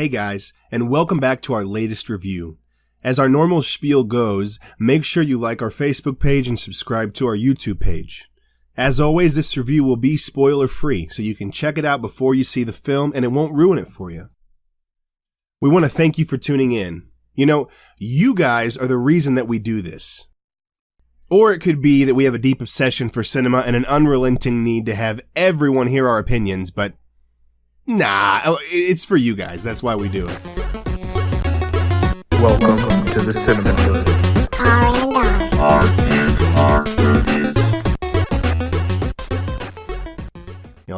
Hey guys, and welcome back to our latest review. As our normal spiel goes, make sure you like our Facebook page and subscribe to our YouTube page. As always, this review will be spoiler free, so you can check it out before you see the film and it won't ruin it for you. We want to thank you for tuning in. You know, you guys are the reason that we do this. Or it could be that we have a deep obsession for cinema and an unrelenting need to have everyone hear our opinions, but nah, it's for you guys. That's why we do it. Welcome to the Cinema R&R Reviews.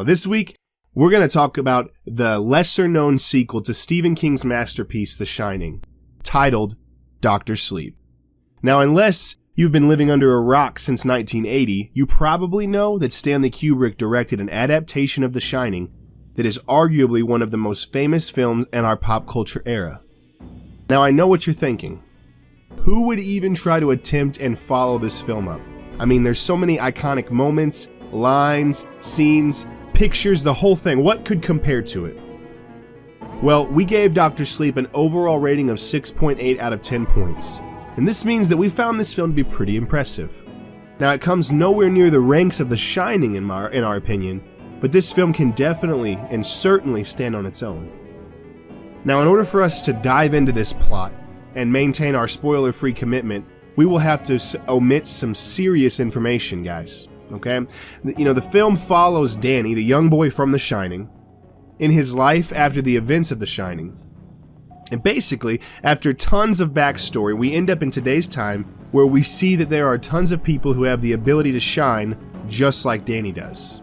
This week, we're going to talk about the lesser-known sequel to Stephen King's masterpiece, The Shining, titled Dr. Sleep. Now, unless you've been living under a rock since 1980, you probably know that Stanley Kubrick directed an adaptation of The Shining that is arguably one of the most famous films in our pop culture era. Now, I know what you're thinking. Who would even try to attempt and follow this film up? I mean, there's so many iconic moments, lines, scenes, pictures, the whole thing. What could compare to it? Well, we gave Dr. Sleep an overall rating of 6.8 out of 10 points. And this means that we found this film to be pretty impressive. Now, it comes nowhere near the ranks of The Shining in our opinion, but this film can definitely and certainly stand on its own. Now, in order for us to dive into this plot and maintain our spoiler-free commitment, we will have to omit some serious information, guys. Okay? The film follows Danny, the young boy from The Shining, in his life after the events of The Shining. And basically, after tons of backstory, we end up in today's time where we see that there are tons of people who have the ability to shine just like Danny does.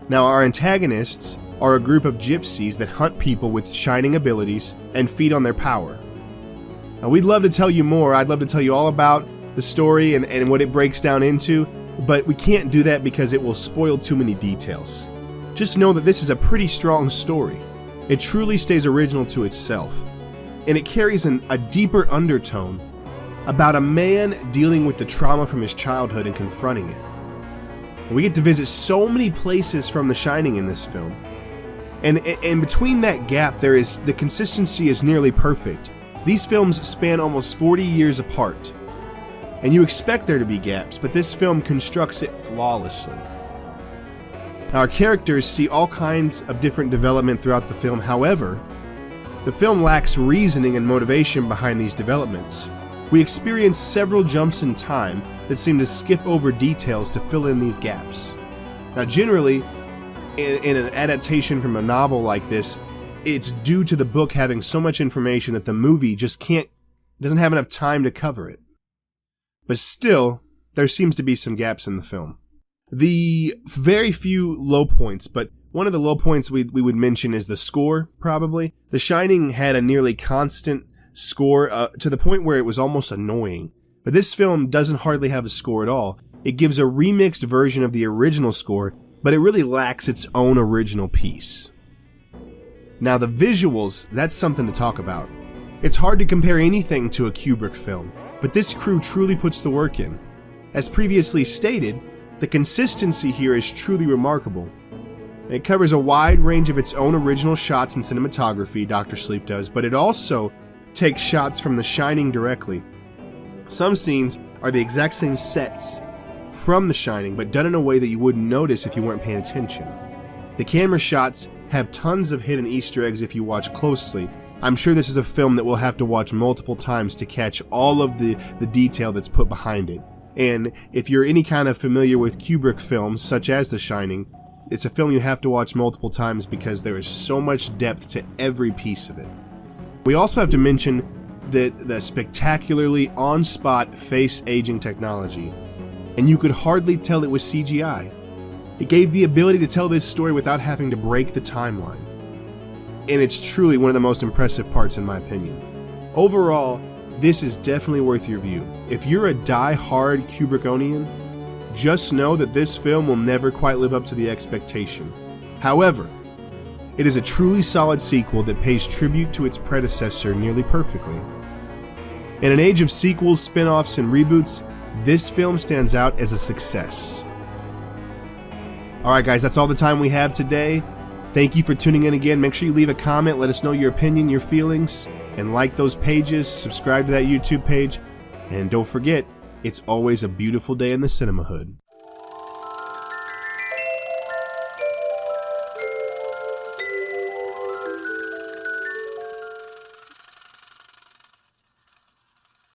Now, our antagonists are a group of gypsies that hunt people with shining abilities and feed on their power. Now, we'd love to tell you more. I'd love to tell you all about the story and what it breaks down into, but we can't do that because it will spoil too many details. Just know that this is a pretty strong story. It truly stays original to itself, and it carries a deeper undertone about a man dealing with the trauma from his childhood and confronting it. We get to visit so many places from The Shining in this film. And between that gap, the consistency is nearly perfect. These films span almost 40 years apart. And you expect there to be gaps, but this film constructs it flawlessly. Our characters see all kinds of different development throughout the film. However, the film lacks reasoning and motivation behind these developments. We experience several jumps in time that seem to skip over details to fill in these gaps. Now, generally, in an adaptation from a novel like this, it's due to the book having so much information that the movie just doesn't have enough time to cover it. But still, there seems to be some gaps in the film. The very few low points, but one of the low points we would mention is the score, probably. The Shining had a nearly constant score to the point where it was almost annoying. But this film doesn't hardly have a score at all. It gives a remixed version of the original score, but it really lacks its own original piece. Now, the visuals, that's something to talk about. It's hard to compare anything to a Kubrick film, but this crew truly puts the work in. As previously stated, the consistency here is truly remarkable. It covers a wide range of its own original shots and cinematography, Dr. Sleep does, but it also takes shots from The Shining directly. Some scenes are the exact same sets from The Shining, but done in a way that you wouldn't notice if you weren't paying attention. The camera shots have tons of hidden Easter eggs if you watch closely. I'm sure this is a film that we'll have to watch multiple times to catch all of the detail that's put behind it. And if you're any kind of familiar with Kubrick films, such as The Shining, it's a film you have to watch multiple times because there is so much depth to every piece of it. We also have to mention the spectacularly on-spot face aging technology, and you could hardly tell it was CGI. It gave the ability to tell this story without having to break the timeline. And it's truly one of the most impressive parts in my opinion. Overall, this is definitely worth your view. If you're a die-hard Kubrickonian, just know that this film will never quite live up to the expectation. However, it is a truly solid sequel that pays tribute to its predecessor nearly perfectly. In an age of sequels, spin-offs, and reboots, this film stands out as a success. Alright guys, that's all the time we have today. Thank you for tuning in again. Make sure you leave a comment, let us know your opinion, your feelings, and like those pages, subscribe to that YouTube page, and don't forget, it's always a beautiful day in the cinema hood.